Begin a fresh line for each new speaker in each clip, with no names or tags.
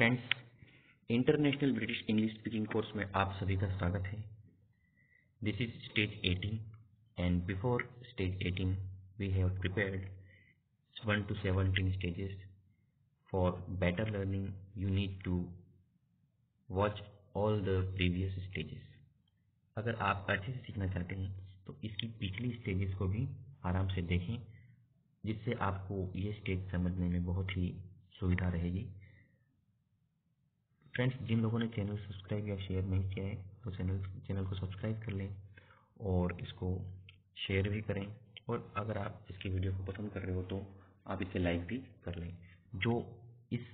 Friends, international British English speaking course में आप सभी का स्वागत है। This is stage 18 and before stage 18 we have prepared 1 to 17 stages. For better learning you need to watch all the previous stages. अगर आप अच्छे से सीखना चाहते हैं तो इसकी पिछली स्टेजेस को भी आराम से देखें, जिससे आपको ये स्टेज समझने में बहुत ही सुविधा रहेगी। फ्रेंड्स, जिन लोगों ने चैनल सब्सक्राइब या शेयर नहीं किया है वो चैनल को सब्सक्राइब कर लें और इसको शेयर भी करें, और अगर आप इसकी वीडियो को पसंद कर रहे हो तो आप इसे लाइक भी कर लें। जो इस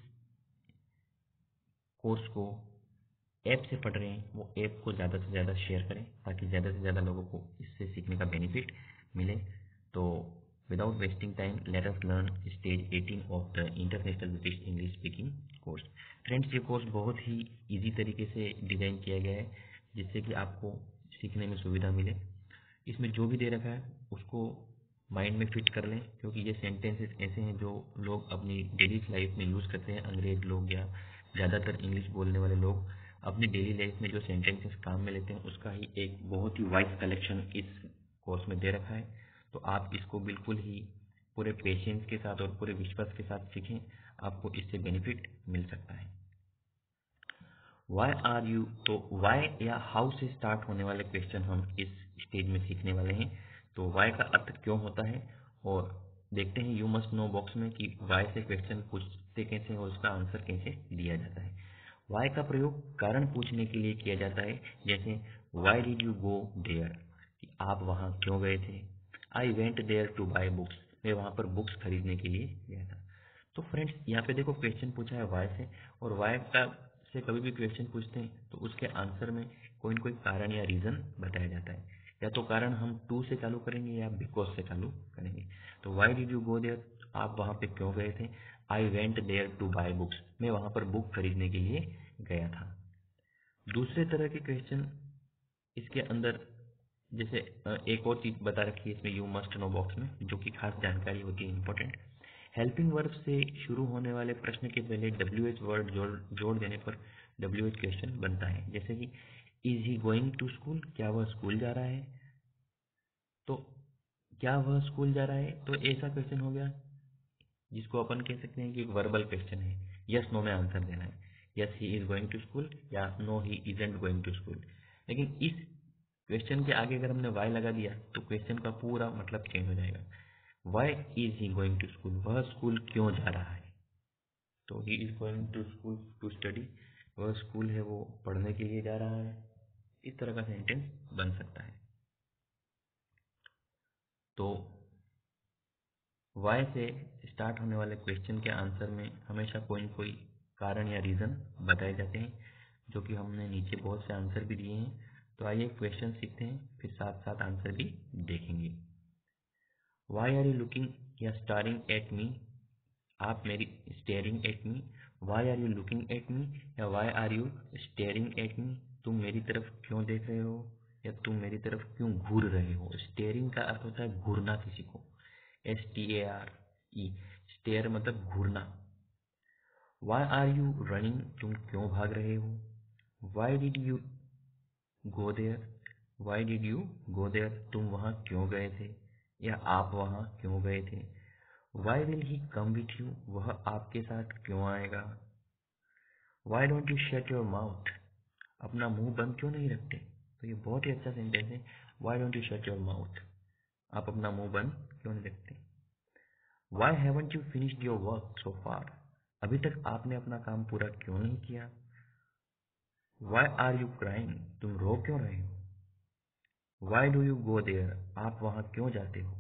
कोर्स को ऐप से पढ़ रहे हैं वो ऐप को ज़्यादा से ज़्यादा शेयर करें ताकि ज़्यादा से ज़्यादा लोगों को इससे सीखने का बेनिफिट मिले। तो without wasting time let us learn stage 18 of the international British English speaking course. Friends, ये कोर्स बहुत ही इजी तरीके से डिज़ाइन किया गया है जिससे कि आपको सीखने में सुविधा मिले। इसमें जो भी दे रखा है उसको माइंड में फिट कर लें, क्योंकि ये सेंटेंसेस ऐसे हैं जो लोग अपनी डेली लाइफ में यूज़ करते हैं। अंग्रेज लोग या ज़्यादातर इंग्लिश बोलने वाले लोग अपनी डेली लाइफ में जो सेंटेंसेस काम में लेते हैं उसका ही एक बहुत ही वाइड कलेक्शन इस कोर्स में दे रखा है। तो आप इसको बिल्कुल ही पूरे पेशेंस के साथ और पूरे विश्वास के साथ सीखें, आपको इससे बेनिफिट मिल सकता है। वाई आर यू, तो वाई या हाउ से स्टार्ट होने वाले क्वेश्चन हम इस स्टेज में सीखने वाले हैं। तो वाई का अर्थ क्यों होता है, और देखते हैं यू मस्ट नो बॉक्स में कि वाई से क्वेश्चन पूछते कैसे और उसका आंसर कैसे दिया जाता है। वाई का प्रयोग कारण पूछने के लिए किया जाता है, जैसे why did you go there, कि आप वहाँ क्यों गए थे। I went there to buy books, मैं वहाँ पर बुक्स खरीदने के लिए गया था। तो फ्रेंड्स, यहाँ पे देखो क्वेश्चन पूछा है वाई से, और वाई का से कभी भी क्वेश्चन पूछते हैं तो उसके आंसर में कोई न कोई कारण या रीजन बताया जाता है। या तो कारण हम टू से चालू करेंगे या बिकॉज से चालू करेंगे। तो why did you go there, आप वहाँ पे क्यों गए थे। I went there to buy books, मैं वहाँ पर बुक खरीदने के लिए गया था। दूसरे तरह के क्वेश्चन इसके अंदर, जैसे एक और चीज बता रखी है इसमें यू मस्ट नो बॉक्स में, जो कि खास जानकारी होती है इंपॉर्टेंट। हेल्पिंग वर्ब से शुरू होने वाले प्रश्न के पहले WH वर्ड जोड़ देने पर WH क्वेश्चन बनता है, जैसे कि is he going to school, क्या वह स्कूल जा रहा है। तो क्या वह स्कूल जा रहा है, तो ऐसा क्वेश्चन हो गया जिसको अपन कह सकते हैं कि वर्बल क्वेश्चन है। यस नो में आंसर देना है, yes he is going to school या no he isn't going to school. लेकिन इस क्वेश्चन के आगे अगर हमने वाई लगा दिया तो क्वेश्चन का पूरा मतलब चेंज हो जाएगा। Why is he going to school, वह स्कूल क्यों जा रहा है। तो he is going to school to study, वह स्कूल है वो पढ़ने के लिए जा रहा है। इस तरह का सेंटेंस बन सकता है। तो वाई से स्टार्ट होने वाले क्वेश्चन के आंसर में हमेशा कोई न कोई कारण या रीज़न बताए जाते हैं, जो कि हमने नीचे बहुत से आंसर भी दिए हैं। तो आइए क्वेश्चन सीखते हैं, फिर साथ साथ आंसर भी देखेंगे। वाई आर यू लुकिंग या स्टारिंग एट मी, आप मेरी staring at me. Why are you looking at me या why are you staring at me, तुम मेरी तरफ क्यों देख रहे हो या तुम मेरी तरफ क्यों घूर रहे हो। स्टेयरिंग का अर्थ होता है घूरना किसी को, STARE, स्टेयर मतलब घूरना। वाई आर यू रनिंग, तुम क्यों भाग रहे हो। Why did you go there, why did you go there, तुम वहाँ क्यों गए थे या आप वहाँ क्यों गए थे। Why will he come with you, वह आपके साथ क्यों आएगा। Why don't you shut your mouth, अपना मुंह बंद क्यों नहीं रखते। तो ये बहुत ही अच्छा सेंटेंस है। Y don't you shut your mouth, आप अपना मुंह बंद क्यों नहीं रखते। Why haven't you finished your work so far, अभी तक आपने अपना काम पूरा क्यों नहीं किया। Why are you crying, तुम रो क्यों रहे हो। Why do you go there, आप वहाँ क्यों जाते हो।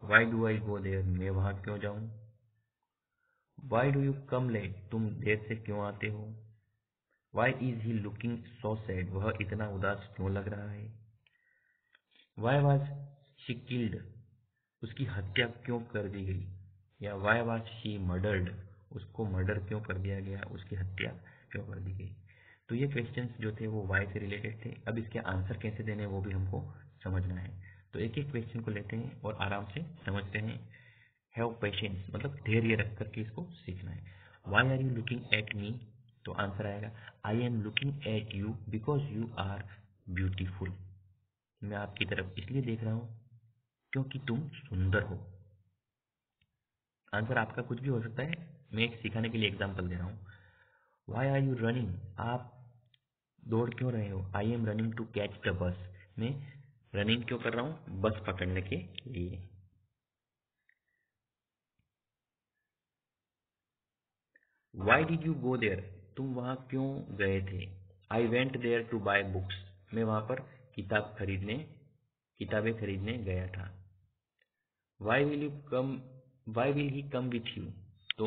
Why do I go there, मैं वहाँ क्यों जाऊँ। Why do you come late, तुम देर से क्यों आते हो। Why is he looking so sad, वह इतना उदास क्यों लग रहा है। Why was she killed, उसकी हत्या क्यों कर दी गई, या वाई वाज शी मर्डर्ड, उसको मर्डर क्यों कर दिया गया, उसकी हत्या क्यों कर दी गई। तो ये क्वेश्चंस जो थे वो वाई से रिलेटेड थे। अब इसके आंसर कैसे देने वो भी हमको समझना है। तो एक एक क्वेश्चन को लेते हैं और आराम से समझते हैं। हैव पेशेंस मतलब धैर्य रख करके इसको सीखना है। Why are you looking at me, तो आंसर आएगा I am looking at you because you are beautiful. मैं आपकी तरफ इसलिए देख रहा हूँ क्योंकि तुम सुंदर हो। आंसर आपका कुछ भी हो सकता है, मैं एक सिखाने के लिए एग्जाम्पल दे रहा हूँ। वाई आर यू रनिंग, आप दौड़ क्यों रहे हो? I am running to catch the bus, मैं रनिंग क्यों कर रहा हूँ? बस पकड़ने के लिए। Why did you go there, तुम वहां क्यों गए थे? I went there to buy books, मैं वहां पर किताबें खरीदने गया था। Why will you come, why will he come with you, तो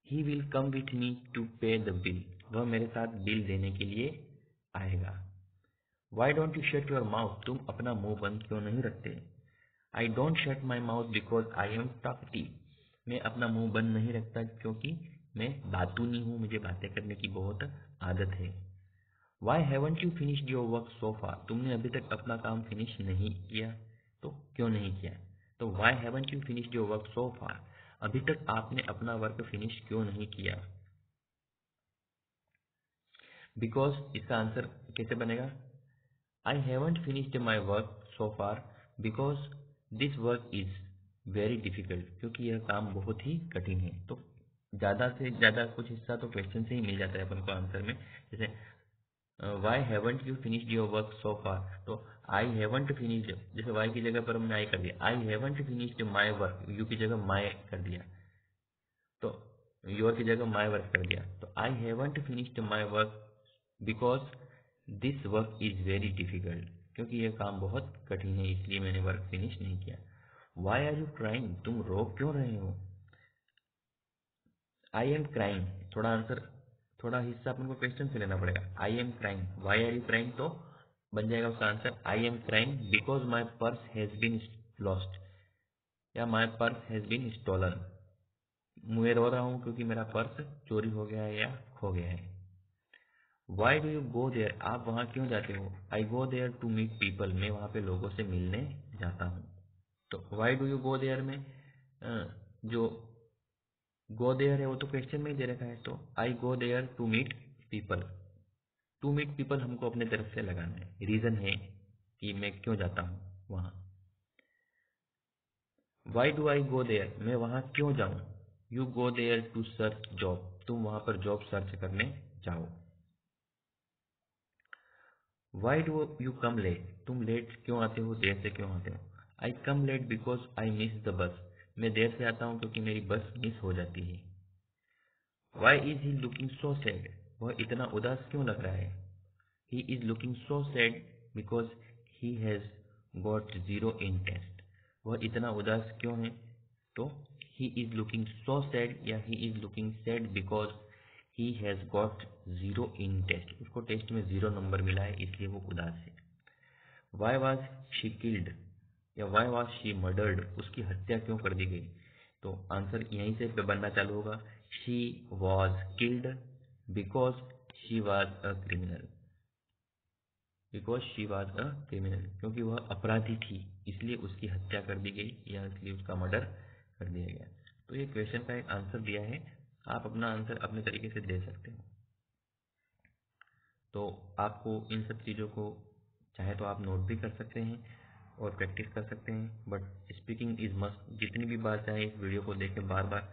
he will come with me to pay the bill, वह मेरे साथ बिल देने के लिए आएगा। Why don't you shut your mouth, तुम अपना मुंह बंद क्यों नहीं रखते? I don't shut my mouth because I am talkative, मैं अपना मुंह बंद नहीं रखता क्योंकि मैं बातूनी हूँ, मुझे बातें करने की बहुत आदत है। Why haven't you finished your work so far, तुमने अभी तक अपना काम फिनिश नहीं किया, तो क्यों नहीं किया? तो why haven't you finished your work so far, अभी तक आपने अपना वर्क फिनिश क्यों नहीं किया? बिकॉज इसका आंसर कैसे बनेगा? आई haven't finished my work so far because this work is very difficult, क्योंकि यह काम बहुत ही कठिन है। तो ज़्यादा से ज़्यादा कुछ हिस्सा तो क्वेश्चन से ही मिल जाता है अपन को आंसर में। जैसे why haven't you finished your work so far, तो आई हैवंट फिनिश्ड, जैसे वाई की जगह पर हमने आई कर दिया, I haven't finished my work, you की जगह माई कर दिया, तो योर की जगह माई वर्क कर दिया, तो I haven't finished my work because this work is very difficult, क्योंकि यह काम बहुत कठिन है इसलिए मैंने वर्क फिनिश नहीं किया। वाई आर यू क्राइंग, तुम रो क्यों रहे हो? आई एम क्राइंग, थोड़ा हिस्सा अपन को क्वेश्चन से लेना पड़ेगा। I am crying, why are you crying, तो बन जाएगा उसका answer I am crying because my purse has been lost, या my purse has been stolen, मैं रो रहा हूँ क्योंकि मेरा पर्स चोरी हो गया है या खो गया है। Why do you go there, आप वहाँ क्यों जाते हो? I go there to meet people, मैं वहाँ पे लोगों से मिलने जाता हूँ। तो why do you go there में जो गो देयर है वो तो क्वेश्चन में ही दे रखा है, तो I go there to meet people, to meet people हमको अपने तरफ से लगाना है, रीजन है कि मैं क्यों जाता हूँ वहाँ। Why do I go there, मैं वहाँ क्यों जाऊँ? You go there to search job, तुम वहाँ पर जॉब सर्च करने जाओ। Why do you come late, तुम लेट क्यों आते हो, देर से क्यों आते हो? I come late because I miss the bus, मैं देर से आता हूँ क्योंकि मेरी बस मिस हो जाती है। Why is he looking so sad, वह इतना उदास क्यों लग रहा है? He is looking so sad because he has got zero in test, वह इतना उदास क्यों है? तो he is looking so sad या he is looking sad because he has got zero in test, उसको टेस्ट में 0 नंबर मिला है इसलिए वो उदास है। वाई वॉज शी किल्ड या वाई वॉज शी मर्डर्ड, उसकी हत्या क्यों कर दी गई? तो आंसर यहीं से बनना चालू होगा, she was killed because she was a criminal, because she was a criminal, क्योंकि वह अपराधी थी इसलिए उसकी हत्या कर दी गई या इसलिए उसका मर्डर कर दिया गया। तो ये क्वेश्चन का एक आंसर दिया है, आप अपना आंसर अपने तरीके से दे सकते हो। तो आपको इन सब चीज़ों को चाहे तो आप नोट भी कर सकते हैं और प्रैक्टिस कर सकते हैं, बट स्पीकिंग इज़ मस्ट, जितनी भी बार चाहे इस वीडियो को देखें बार बार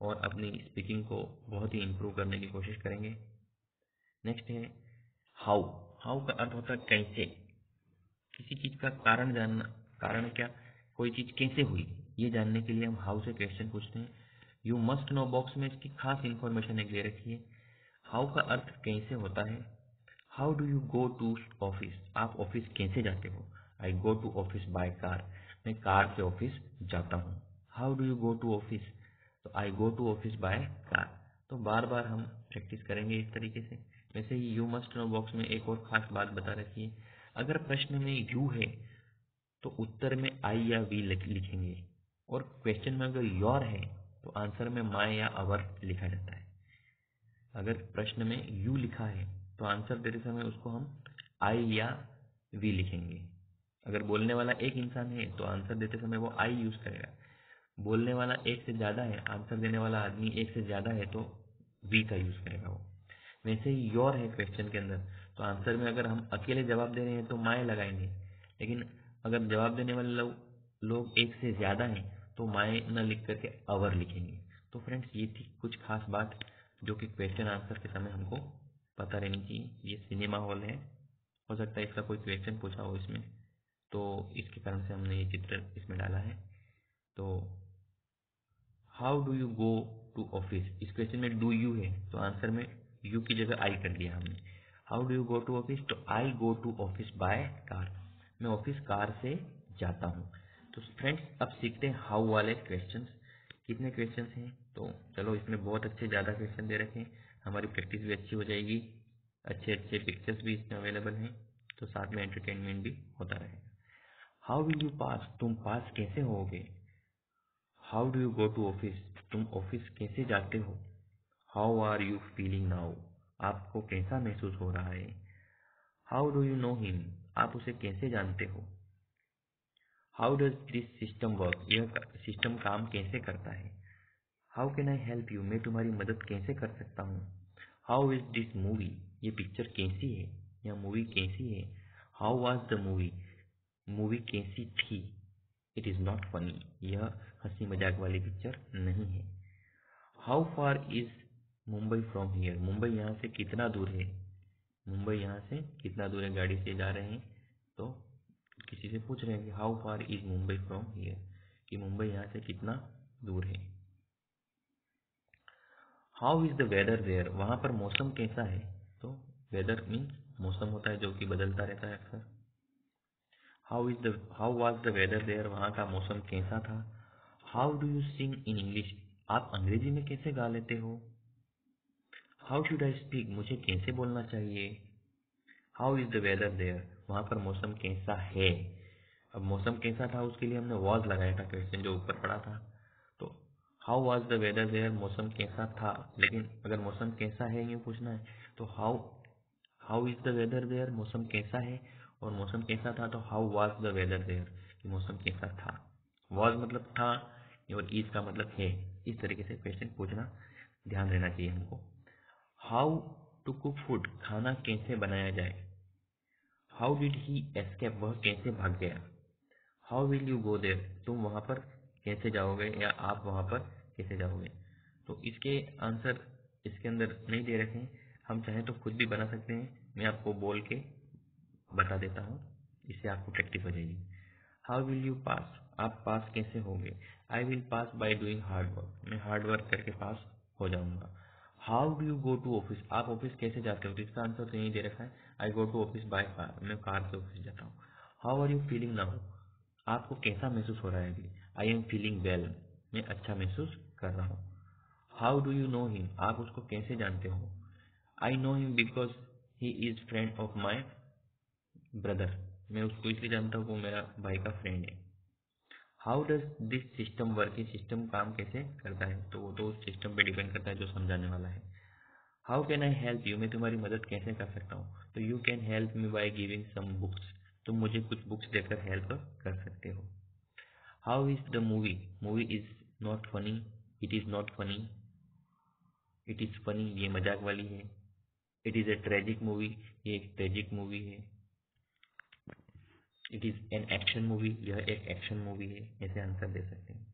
और अपनी स्पीकिंग को बहुत ही इम्प्रूव करने की कोशिश करेंगे। नेक्स्ट है हाउ, हाउ का अर्थ होता है कैसे, किसी चीज़ का कारण जानना, कारण क्या, कोई चीज़ कैसे हुई ये जानने के लिए हम हाउ से क्वेश्चन पूछते हैं। यू मस्ट नो बॉक्स में इसकी खास इन्फॉर्मेशन एक दे रखी है। हाउ का अर्थ कैसे होता है। How do you go to office, आप ऑफिस कैसे जाते हो? I go to office by car, मैं कार से ऑफिस जाता हूँ। How do you go to office, तो I go to office by car. तो बार बार हम प्रैक्टिस करेंगे इस तरीके से। वैसे ही यू मस्ट नो बॉक्स में एक और खास बात बता रखी है, अगर प्रश्न में यू है तो उत्तर में आई या वी लिखेंगे, और क्वेश्चन में अगर योर है तो आंसर में माय या अवर लिखा जाता है। अगर प्रश्न में यू लिखा है तो आंसर देते समय उसको हम आई या वी लिखेंगे। अगर बोलने वाला एक इंसान है तो आंसर देते समय वो आई यूज करेगा, बोलने वाला एक से ज़्यादा है, आंसर देने वाला आदमी एक से ज़्यादा है तो वी का यूज़ करेगा वो। वैसे ही योर है क्वेश्चन के अंदर, तो आंसर में अगर हम अकेले जवाब दे रहे हैं तो माय लगाएंगे, लेकिन अगर जवाब देने वाले लोग एक से ज़्यादा हैं तो माय न लिख करके अवर लिखेंगे। तो फ्रेंड्स ये थी कुछ खास बात जो कि क्वेश्चन आंसर के समय हमको पता रहनी चाहिए। ये सिनेमा हॉल है, हो सकता है इसका कोई क्वेश्चन पूछा हो इसमें, तो इसके कारण से हमने ये चित्र इसमें डाला है। तो how do you go to office, इस क्वेश्चन में डू यू है तो आंसर में यू की जगह आई कर दिया हमने। How do you go to office, तो I go to office by car, मैं ऑफिस कार से जाता हूँ। तो फ्रेंड्स अब सीखते हैं हाउ वाले क्वेश्चंस। कितने क्वेश्चंस हैं, तो चलो इसमें बहुत अच्छे ज़्यादा क्वेश्चन दे रखे हैं, हमारी प्रैक्टिस भी अच्छी हो जाएगी, अच्छे अच्छे पिक्चर्स भी इसमें अवेलेबल हैं, तो साथ में एंटरटेनमेंट भी होता रहेगा। हाउ विल यू पास, तुम पास कैसे होगे। How do you go to office, तुम ऑफिस कैसे जाते हो। How are you feeling now, आपको कैसा महसूस हो रहा है। How do you know him, आप उसे कैसे जानते हो। How does this system work, यह सिस्टम काम कैसे करता है। How can I help you, मैं तुम्हारी मदद कैसे कर सकता हूँ। हाउ इज दिस मूवी, ये पिक्चर कैसी है या मूवी कैसी है। How was the movie, movie कैसी थी। इट इज़ नॉट फनी, यह हंसी मजाक वाली पिक्चर नहीं है। How far is Mumbai from here, Mumbai यहाँ से कितना दूर है। मुंबई यहाँ से कितना दूर है, गाड़ी से जा रहे हैं तो किसी से पूछ रहे हैं कि how far is Mumbai from here, कि मुंबई यहाँ से कितना दूर है। How is the weather there, वहाँ पर मौसम कैसा है, तो वेदर मीन्स मौसम होता है जो कि बदलता रहता है अक्सर। How was the weather there, वहाँ का मौसम कैसा था। How do you sing in English, आप अंग्रेजी में कैसे गा लेते हो। हाउ शुड आई स्पीक, मुझे कैसे बोलना चाहिए। How is the weather there, वहाँ पर मौसम कैसा है। अब मौसम कैसा था उसके लिए हमने वॉज लगाया था क्वेश्चन जो ऊपर पड़ा था, तो how was the weather there, मौसम कैसा था। लेकिन अगर मौसम कैसा है यूँ पूछना है तो how how is the weather there, मौसम कैसा है, और मौसम कैसा था तो how was the weather there, कि मौसम कैसा था। वाज मतलब था और इज का मतलब है। इस तरीके से क्वेश्चन पूछना ध्यान रहना चाहिए हमको। हाउ टू कुक फूड, खाना कैसे बनाया जाए। हाउ डिड ही एस्केप, वह कैसे भाग गया। How will you go there, तुम वहाँ पर कैसे जाओगे या आप वहाँ पर कैसे जाओगे। तो इसके आंसर इसके अंदर नहीं दे रखे हैं, हम चाहें तो खुद भी बना सकते हैं, मैं आपको बोल के बता देता हूँ, इससे आपको प्रैक्टिस हो जाएगी। हाउ विल यू पास, आप पास कैसे होंगे। I will pass by doing hard work, मैं हार्ड वर्क करके पास हो जाऊंगा। How do you go to office, आप ऑफिस कैसे जाते हो, तो इसका आंसर तो यही दे रखा है, I go to office by car, मैं कार से ऑफिस जाता हूँ। How are you feeling now, आपको कैसा महसूस हो रहा है अभी। आई एम फीलिंग वेल, मैं अच्छा महसूस कर रहा हूँ। How do you know him, आप उसको कैसे जानते हो। I know him because he is friend of my brother, मैं उसको इसलिए जानता हूँ वो मेरा भाई का फ्रेंड है। How does this system work, ये सिस्टम काम कैसे करता है, तो वो तो उस सिस्टम पे डिपेंड करता है जो समझाने वाला है। How can I help you, मैं तुम्हारी मदद कैसे कर सकता हूँ, तो you can help me by giving some books, तुम मुझे कुछ बुक्स देकर हेल्प कर सकते हो। How is the movie, movie is not funny, it is not funny, it is funny ये मजाक वाली है। It is a tragic movie, ये एक ट्रेजिक मूवी है। It is an action movie, यह एक एक्शन मूवी है, ऐसे आंसर दे सकते हैं।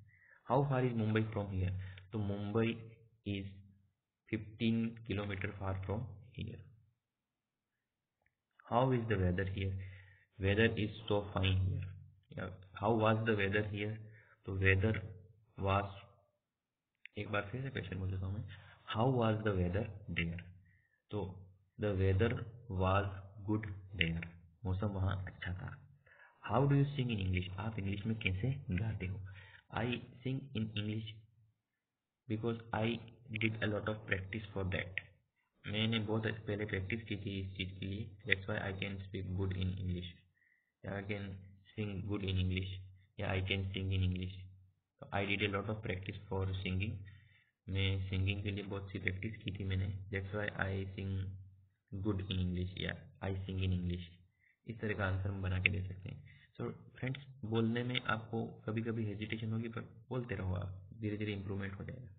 How far is Mumbai from here, तो Mumbai is 15 kilometre far from here. How is the weather here, weather is so fine here. How was the weather here, तो weather was, एक बार फिर से क्वेश्चन बोल देता हूँ मैं, how was the weather there, तो the weather was good there, मौसम वहाँ अच्छा था। How do you sing in English, आप इंग्लिश में कैसे गाते हो। I sing in English because I did a lot of practice for that, मैंने बहुत पहले प्रैक्टिस की थी इस चीज़ के लिए, that's why I can speak good in English, या I can sing good in English, या I can sing in English. तो I did a lot of practice for singing, मैं सिंगिंग के लिए बहुत सी प्रैक्टिस की थी मैंने, that's why I sing good in English या आई सिंग इन इंग्लिश। इस तरह का आंसर हम बना के दे सकते हैं। सो फ्रेंड्स, बोलने में आपको कभी कभी हेजिटेशन होगी, पर बोलते रहो आप, धीरे धीरे इंप्रूवमेंट हो जाएगा।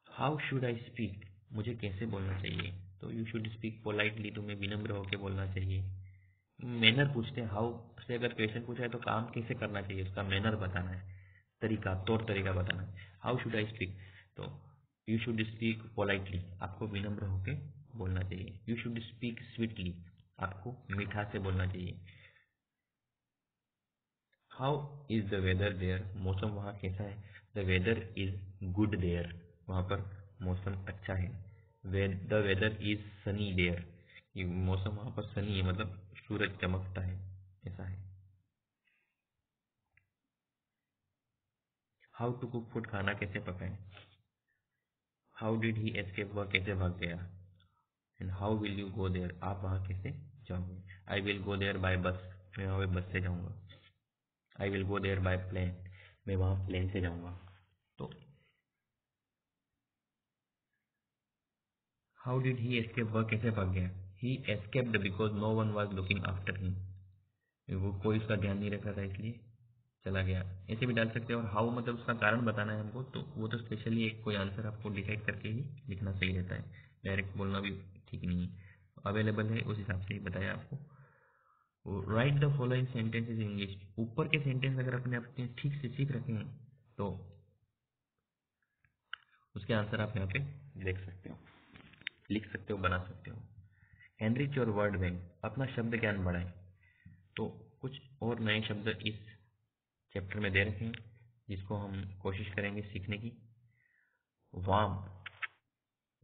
हाउ शुड आई स्पीक, मुझे कैसे बोलना चाहिए, तो यू शुड स्पीक पोलाइटली, तुम्हें विनम्र होकर बोलना चाहिए। मैनर पूछते हैं, हाउ से अगर क्वेश्चन पूछा है तो काम कैसे करना चाहिए, उसका मैनर बताना है, तरीका, तौर तरीका बताना है। हाउ शुड आई स्पीक, तो यू शुड स्पीक पोलाइटली, आपको विनम्र होकर बोलना चाहिए। यू शुड स्पीक स्वीटली, आपको मीठा से बोलना चाहिए। How is the weather there, मौसम वहाँ कैसा है। The weather is good there, वहाँ पर मौसम अच्छा है। The weather is sunny there, ये मौसम वहाँ पर सनी है, मतलब सूरज चमकता है, ऐसा है। हाउ टू कुक फूड, खाना कैसे पकाएं। हाउ डिड ही एस्केप, वह कैसे भाग गया। And how will you go there, आप वहाँ कैसे जाओगे। I will go there by bus, मैं वहाँ बस से जाऊँगा। I will go there by plane, मैं वहाँ प्लेन से जाऊँगा। तो हाउ डिड ही एस्केप, वह कैसे भाग गया। He escaped because no one was looking after him, वो कोई उसका ध्यान नहीं रखा था इसलिए चला गया, ऐसे भी डाल सकते हैं। और हाउ मतलब उसका कारण बताना है हमको, तो वो तो स्पेशली एक कोई आंसर आपको डिसाइड करके ही लिखना सही रहता है, डायरेक्ट बोलना भी ठीक नहीं है। अवेलेबल है उस हिसाब से ही बताया आपको। Right the following sentences in English, ऊपर के सेंटेंस अगर अपने अपने ठीक से सीख रखे हैं तो उसके आंसर आप यहाँ पे देख सकते हो, लिख सकते हो, बना सकते हो। एनरिच योर वर्ड बैंक, अपना शब्द ज्ञान बढ़ाएं, तो कुछ और नए शब्द इस चैप्टर में दे रखे हैं जिसको हम कोशिश करेंगे सीखने की। वार्म,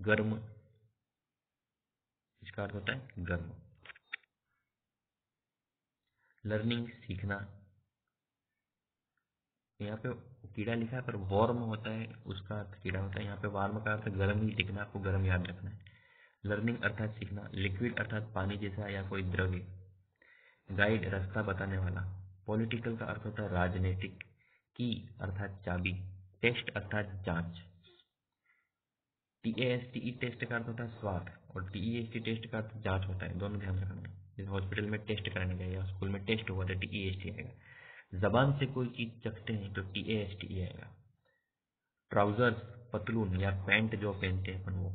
गर्म, इसका अर्थ होता है गर्म। लर्निंग, सीखना, यहाँ पे कीड़ा लिखा है पर वार्म होता है, उसका अर्थ कीड़ा होता है। यहाँ पे वार्म का अर्थ गर्म ही लिखना, आपको गर्म याद रखना है। लर्निंग अर्थात सीखना। लिक्विड अर्थात पानी जैसा या कोई द्रव्य। गाइड, रास्ता बताने वाला। पॉलिटिकल का अर्थ होता है राजनीतिक। की अर्थात चाबी। टेस्ट अर्थात जांच। टीएसटी टेस्ट का अर्थ होता है स्वाद, और टीईएसटी टेस्ट का अर्थ जांच होता है, दोनों ध्यान रखना है। जैसे हॉस्पिटल में टेस्ट कराने गए या स्कूल में टेस्ट हुआ तो टीईएसटी आएगा। जबान से कोई चीज चखते हैं तो टीएसटी आएगा। ट्राउजर्स, पतलून या पैंट जो पहनते हैं अपन, वो।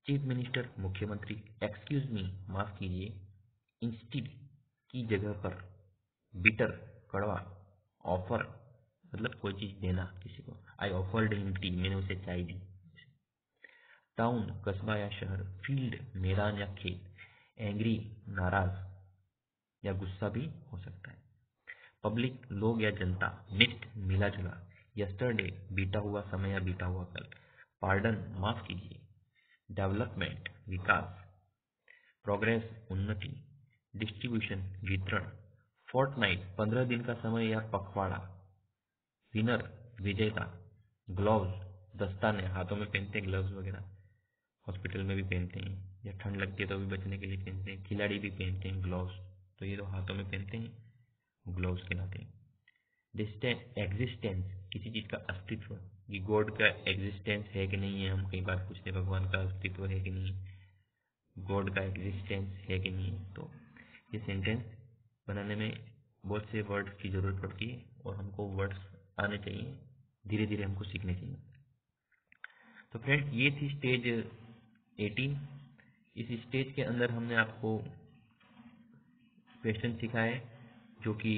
चीफ मिनिस्टर, मुख्यमंत्री। एक्सक्यूज मी, माफ कीजिए। इंस्टीड, की जगह पर। बिटर, कड़वा। ऑफर, मतलब कोई चीज देना किसी को। आई ऑफर्ड हिम टी, मैंने उसे चाय दी। टाउन, कस्बा या शहर। फील्ड, मैदान या खेत। एंग्री, नाराज या गुस्सा भी हो सकता है। पब्लिक, लोग या जनता। मिक्स्ड, मिला जुला। यस्टरडे, बीता हुआ समय या बीता हुआ कल। पार्डन, माफ कीजिए। डेवलपमेंट, विकास। प्रोग्रेस, उन्नति। डिस्ट्रीब्यूशन, वितरण। फोर्टनाइट, 15 दिन का समय या पखवाड़ा। विनर, विजेता। ग्लोव्स, दस्ताने, हाथों में पहनते हैं ग्लव्स वगैरह, हॉस्पिटल में भी पहनते हैं, या ठंड लगती है तो भी बचने के लिए पहनते हैं। खिलाड़ी भी पहनते हैं ग्लव्स, तो ये तो हाथों में पहनते हैं, ग्लव्स कहलाते हैं। डिस्टेंस, एग्जिस्टेंस, किसी चीज का अस्तित्व, कि गॉड का एग्जिस्टेंस है कि नहीं है, हम कई बार पूछते हैं भगवान का अस्तित्व है कि नहीं, गॉड का एग्जिस्टेंस है कि नहीं है। तो ये सेंटेंस बनाने में बहुत से वर्ड्स की जरूरत पड़ती है, और हमको वर्ड्स आने चाहिए, धीरे धीरे हमको सीखने चाहिए। तो फ्रेंड्स, ये थी स्टेज 18। इस स्टेज के अंदर हमने आपको क्वेश्चन सिखाए जो कि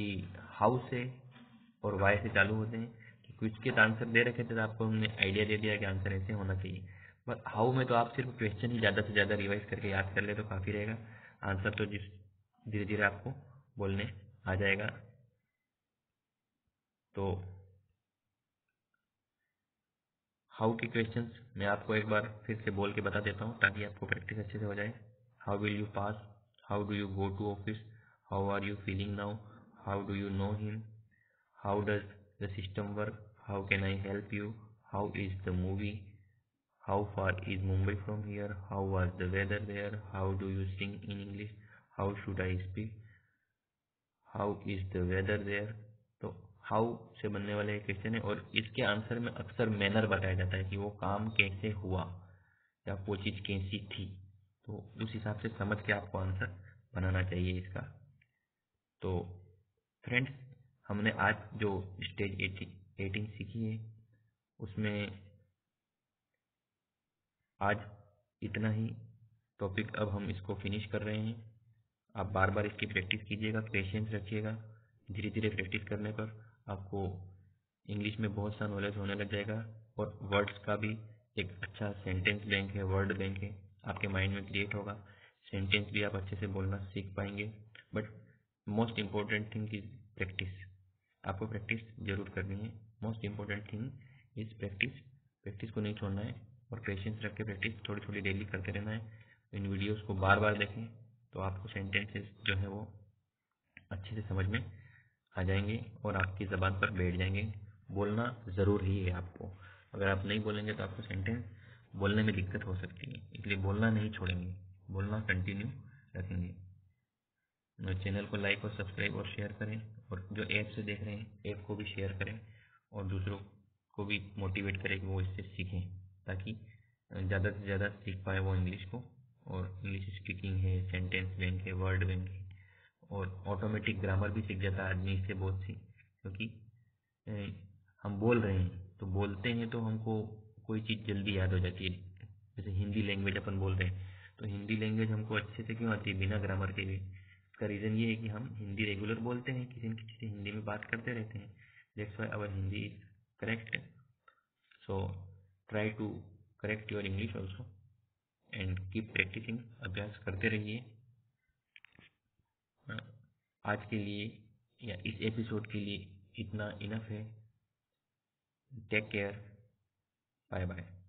हाउ से और वाई से चालू होते हैं। कि कुछ के आंसर दे रखे थे तो आपको हमने आइडिया दे दिया कि आंसर ऐसे होना चाहिए। बट हाउ में तो आप सिर्फ क्वेश्चन ही ज़्यादा से ज़्यादा रिवाइज करके याद कर ले तो काफ़ी रहेगा। आंसर तो जिस धीरे धीरे आपको बोलने आ जाएगा। तो हाउ के क्वेश्चंस मैं आपको एक बार फिर से बोल के बता देता हूँ ताकि आपको प्रैक्टिस अच्छे से हो जाए। How will you pass, how do you go to office, how are you feeling now, how do you know him, how does the system work, how can I help you, how is the movie, how far is Mumbai from here, how was the weather there, how do you sing in English, how should I speak, how is the weather there. तो how से बनने वाले question है, और इसके answer में अक्सर manner बताया जाता है कि वो काम कैसे हुआ या वो चीज़ कैसी थी। तो उस हिसाब से समझ के आपको आंसर बनाना चाहिए इसका। तो फ्रेंड्स, हमने आज जो स्टेज 18 सीखी है उसमें आज इतना ही टॉपिक। अब हम इसको फिनिश कर रहे हैं। आप बार बार इसकी प्रैक्टिस कीजिएगा, पेशेंस रखिएगा। धीरे धीरे प्रैक्टिस करने पर आपको इंग्लिश में बहुत सा नॉलेज होने लग जाएगा और वर्ड्स का भी एक अच्छा सेंटेंस बैंक है, वर्ड बैंक है, आपके माइंड में क्रिएट होगा। सेंटेंस भी आप अच्छे से बोलना सीख पाएंगे। But most important thing is practice. आपको प्रैक्टिस जरूर करनी है। Most important thing is practice. Practice को नहीं छोड़ना है और पेशेंस रख के प्रैक्टिस थोड़ी थोड़ी डेली करते रहना है। इन वीडियोस को बार बार देखें तो आपको सेंटेंसेस जो है वो अच्छे से समझ में आ जाएंगे और आपकी ज़बान पर बैठ जाएंगे। बोलना ज़रूर ही है आपको। अगर आप नहीं बोलेंगे तो आपको सेंटेंस बोलने में दिक्कत हो सकती है, इसलिए बोलना नहीं छोड़ेंगे, बोलना कंटिन्यू रखेंगे। चैनल को लाइक और सब्सक्राइब और शेयर करें और जो ऐप से देख रहे हैं ऐप को भी शेयर करें और दूसरों को भी मोटिवेट करें कि वो इससे सीखें, ताकि ज़्यादा से ज़्यादा सीख पाए वो इंग्लिश को। और इंग्लिश स्पीकिंग है, सेंटेंस बैंक है, वर्ड बैंक है और ऑटोमेटिक ग्रामर भी सीख जाता है आदमी इससे बहुत सी। क्योंकि हम बोल रहे हैं तो बोलते हैं तो हमको कोई चीज़ जल्दी याद हो जाती है। जैसे हिंदी लैंग्वेज अपन बोल रहे हैं तो हिंदी लैंग्वेज हमको अच्छे से क्यों आती है बिना ग्रामर के भी। इसका रीज़न ये है कि हम हिंदी रेगुलर बोलते हैं, किसी न किसी से हिंदी में बात करते रहते हैं। That's why our Hindi is correct. So try to correct your English also and keep practicing. अभ्यास करते रहिए। आज के लिए या इस एपिसोड के लिए इतना इनफ है। Take care, bye bye.